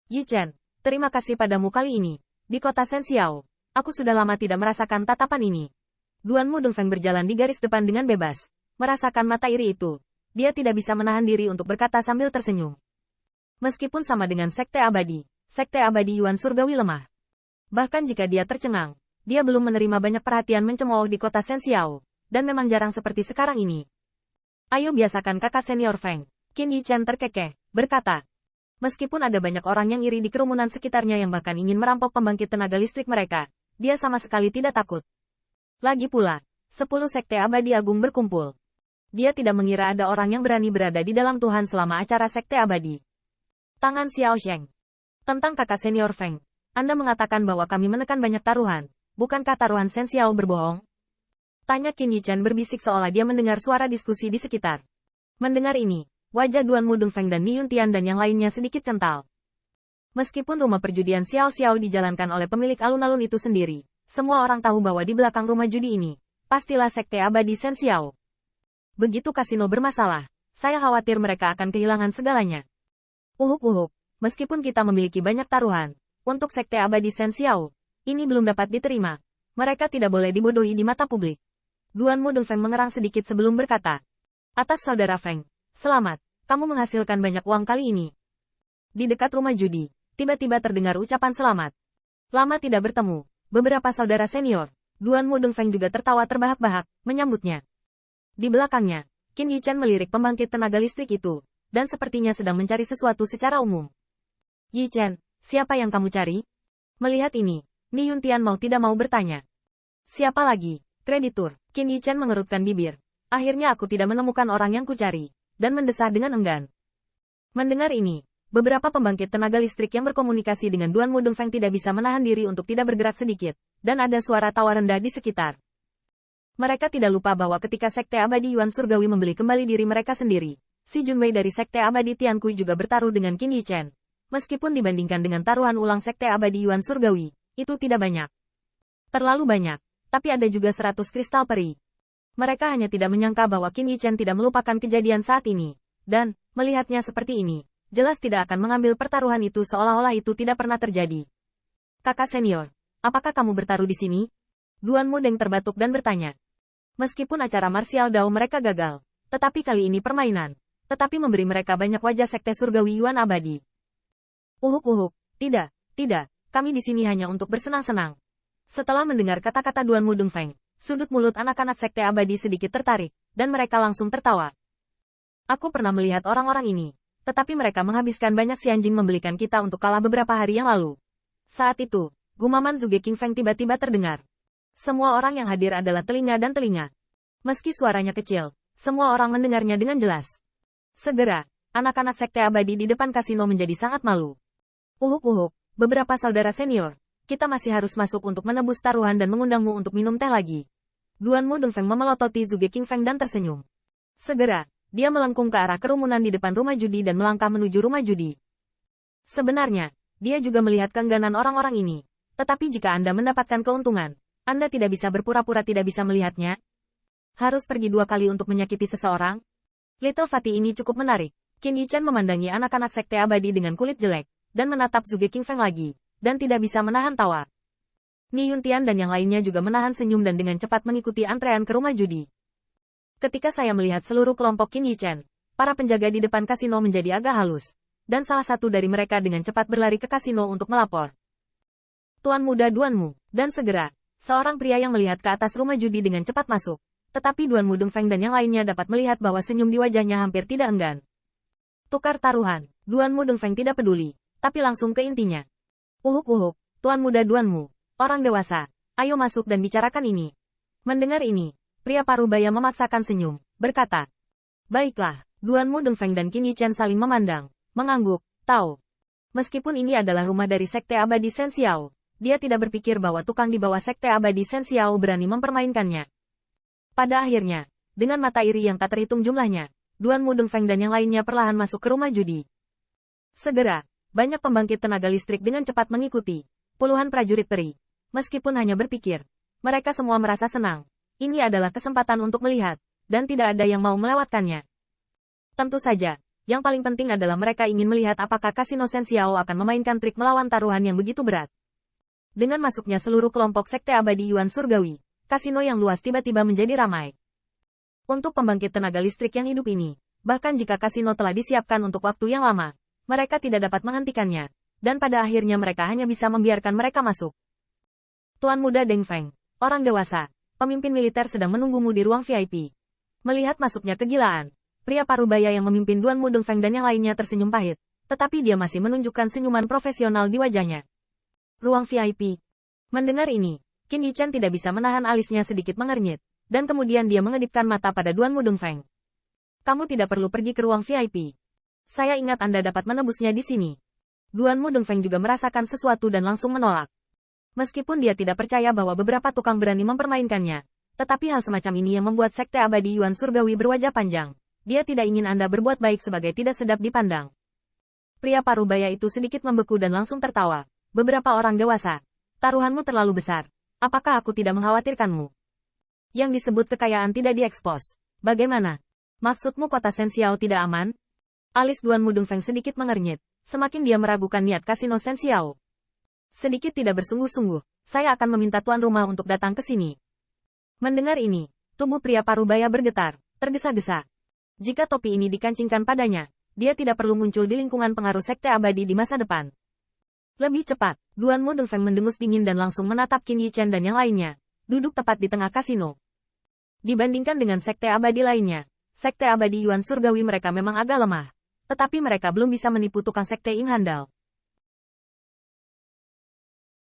Yi Chen, terima kasih padamu kali ini. Di kota Senxiao, aku sudah lama tidak merasakan tatapan ini. Duanmu Dongfeng berjalan di garis depan dengan bebas. Merasakan mata iri itu, dia tidak bisa menahan diri untuk berkata sambil tersenyum. Meskipun sama dengan Sekte Abadi Yuan Surgawi lemah. Bahkan jika dia tercengang, dia belum menerima banyak perhatian mencemooh di kota Senxiao, dan memang jarang seperti sekarang ini. Ayo biasakan kakak senior Feng. Qin Yi Chen terkekeh, berkata. Meskipun ada banyak orang yang iri di kerumunan sekitarnya yang bahkan ingin merampok pembangkit tenaga listrik mereka, dia sama sekali tidak takut. Lagi pula, 10 Sekte Abadi Agung berkumpul. Dia tidak mengira ada orang yang berani berada di dalam Tuhan selama acara Sekte Abadi. Tangan Xiao Sheng. Tentang kakak senior Feng, Anda mengatakan bahwa kami menekan banyak taruhan, bukankah taruhan Senxiao berbohong? Tanya Qin Yi Chen berbisik seolah dia mendengar suara diskusi di sekitar. Mendengar ini, wajah Duanmu Dongfeng dan Ni Yuntian dan yang lainnya sedikit kental. Meskipun rumah perjudian Xiao Xiao dijalankan oleh pemilik alun-alun itu sendiri, semua orang tahu bahwa di belakang rumah judi ini, pastilah Sekte Abadi Senxiao. Begitu kasino bermasalah, saya khawatir mereka akan kehilangan segalanya. Uhuk, meskipun kita memiliki banyak taruhan, untuk Sekte Abadi Senxiao, ini belum dapat diterima. Mereka tidak boleh dibodohi di mata publik. Duanmu Dongfeng mengerang sedikit sebelum berkata. Atas saudara Feng, selamat, kamu menghasilkan banyak uang kali ini. Di dekat rumah judi, tiba-tiba terdengar ucapan selamat. Lama tidak bertemu, beberapa saudara senior, Duanmu Dongfeng juga tertawa terbahak-bahak, menyambutnya. Di belakangnya, Qin Yi Chen melirik pembangkit tenaga listrik itu, dan sepertinya sedang mencari sesuatu secara umum. Yi Chen, siapa yang kamu cari? Melihat ini, Ni Yuntian mau tidak mau bertanya. Siapa lagi? Kreditur. Qin Yi Chen mengerutkan bibir. Akhirnya aku tidak menemukan orang yang kucari, dan mendesah dengan enggan. Mendengar ini, beberapa pembangkit tenaga listrik yang berkomunikasi dengan Duanmu Dongfeng tidak bisa menahan diri untuk tidak bergerak sedikit, dan ada suara tawa rendah di sekitar. Mereka tidak lupa bahwa ketika Sekte Abadi Yuan Surgawi membeli kembali diri mereka sendiri, si Junwei dari Sekte Abadi Tiankui juga bertaruh dengan Qin Yi Chen. Meskipun dibandingkan dengan taruhan ulang Sekte Abadi Yuan Surgawi, itu tidak banyak. Terlalu banyak, tapi ada juga 100 kristal peri. Mereka hanya tidak menyangka bahwa Qin Yi Chen tidak melupakan kejadian saat ini, dan, melihatnya seperti ini, jelas tidak akan mengambil pertaruhan itu seolah-olah itu tidak pernah terjadi. Kakak senior, apakah kamu bertaruh di sini? Duanmu Deng terbatuk dan bertanya. Meskipun acara martial Dao mereka gagal, tetapi kali ini permainan, tetapi memberi mereka banyak wajah Sekte Surgawi Yuan Abadi. Uhuk, tidak, kami di sini hanya untuk bersenang-senang. Setelah mendengar kata-kata Duanmu Dongfeng, sudut mulut anak-anak Sekte Abadi sedikit tertarik, dan mereka langsung tertawa. Aku pernah melihat orang-orang ini, tetapi mereka menghabiskan banyak si anjing membelikan kita untuk kalah beberapa hari yang lalu. Saat itu, gumaman Zhuge King Feng tiba-tiba terdengar. Semua orang yang hadir adalah telinga dan telinga. Meski suaranya kecil, semua orang mendengarnya dengan jelas. Segera, anak-anak Sekte Abadi di depan kasino menjadi sangat malu. Uhuk, beberapa saudara senior, kita masih harus masuk untuk menebus taruhan dan mengundangmu untuk minum teh lagi. Duanmu Dongfeng memelototi Zhuge King Feng dan tersenyum. Segera, dia melengkung ke arah kerumunan di depan rumah judi dan melangkah menuju rumah judi. Sebenarnya, dia juga melihat keengganan orang-orang ini. Tetapi jika Anda mendapatkan keuntungan, Anda tidak bisa berpura-pura tidak bisa melihatnya. Harus pergi 2 kali untuk menyakiti seseorang? Little Fatty ini cukup menarik. Qin Yi Chen memandangi anak-anak Sekte Abadi dengan kulit jelek, dan menatap Zhuge King Feng lagi, dan tidak bisa menahan tawa. Ni Yuntian dan yang lainnya juga menahan senyum dan dengan cepat mengikuti antrean ke rumah judi. Ketika saya melihat seluruh kelompok Qin Yi Chen, para penjaga di depan kasino menjadi agak halus, dan salah satu dari mereka dengan cepat berlari ke kasino untuk melapor. Tuan muda Duanmu, dan segera, seorang pria yang melihat ke atas rumah judi dengan cepat masuk, tetapi Duanmu Dongfeng dan yang lainnya dapat melihat bahwa senyum di wajahnya hampir tidak enggan. Tukar taruhan, Duanmu Dongfeng tidak peduli, tapi langsung ke intinya. Uhuk, tuan muda Duanmu, orang dewasa, ayo masuk dan bicarakan ini. Mendengar ini, pria parubaya memaksakan senyum, berkata. Baiklah, Duanmu Dongfeng dan Qin Yi Chen saling memandang, mengangguk, tahu. Meskipun ini adalah rumah dari Sekte Abadi Senxiao, dia tidak berpikir bahwa tukang di bawah Sekte Abadi Senxiao berani mempermainkannya. Pada akhirnya, dengan mata iri yang tak terhitung jumlahnya, Duanmu Dongfeng dan yang lainnya perlahan masuk ke rumah judi. Segera, banyak pembangkit tenaga listrik dengan cepat mengikuti, puluhan prajurit peri. Meskipun hanya berpikir, mereka semua merasa senang. Ini adalah kesempatan untuk melihat, dan tidak ada yang mau melewatkannya. Tentu saja, Yang paling penting adalah mereka ingin melihat apakah Kasino Sensiao akan memainkan trik melawan taruhan yang begitu berat. Dengan masuknya seluruh kelompok Sekte Abadi Yuan Surgawi, kasino yang luas tiba-tiba menjadi ramai. Untuk pembangkit tenaga listrik yang hidup ini, bahkan jika kasino telah disiapkan untuk waktu yang lama, mereka tidak dapat menghentikannya, dan pada akhirnya mereka hanya bisa membiarkan mereka masuk. Tuan Muda Deng Feng, orang dewasa, pemimpin militer sedang menunggumu di ruang VIP. Melihat masuknya kegilaan, pria parubaya yang memimpin Tuan Muda Deng Feng dan yang lainnya tersenyum pahit, tetapi dia masih menunjukkan senyuman profesional di wajahnya. Ruang VIP. Mendengar ini, Qin Yichen tidak bisa menahan alisnya sedikit mengernyit, dan kemudian dia mengedipkan mata pada Tuan Muda Deng Feng. Kamu tidak perlu pergi ke ruang VIP. Saya ingat Anda dapat menebusnya di sini. Tuan Muda Deng Feng juga merasakan sesuatu dan langsung menolak. Meskipun dia tidak percaya bahwa beberapa tukang berani mempermainkannya, tetapi hal semacam ini yang membuat Sekte Abadi Yuan Surgawi berwajah panjang. Dia tidak ingin Anda berbuat baik sebagai tidak sedap dipandang. Pria parubaya itu sedikit membeku dan langsung tertawa. Beberapa orang dewasa. Taruhanmu terlalu besar. Apakah aku tidak mengkhawatirkanmu? Yang disebut kekayaan tidak diekspos. Bagaimana? Maksudmu kota Sensiao tidak aman? Alis Tuan Muda Deng Feng sedikit mengernyit. Semakin dia meragukan niat kasino Sensiao. Sedikit tidak bersungguh-sungguh, saya akan meminta tuan rumah untuk datang ke sini. Mendengar ini, tubuh pria parubaya bergetar, tergesa-gesa. Jika topi ini dikancingkan padanya, dia tidak perlu muncul di lingkungan pengaruh Sekte Abadi di masa depan. Lebih cepat, Tuan Muda Deng Feng mendengus dingin dan langsung menatap Qin Yichen dan yang lainnya, duduk tepat di tengah kasino. Dibandingkan dengan Sekte Abadi lainnya, Sekte Abadi Yuan Surgawi mereka memang agak lemah, tetapi mereka belum bisa menipu tukang Sekte Ing handal.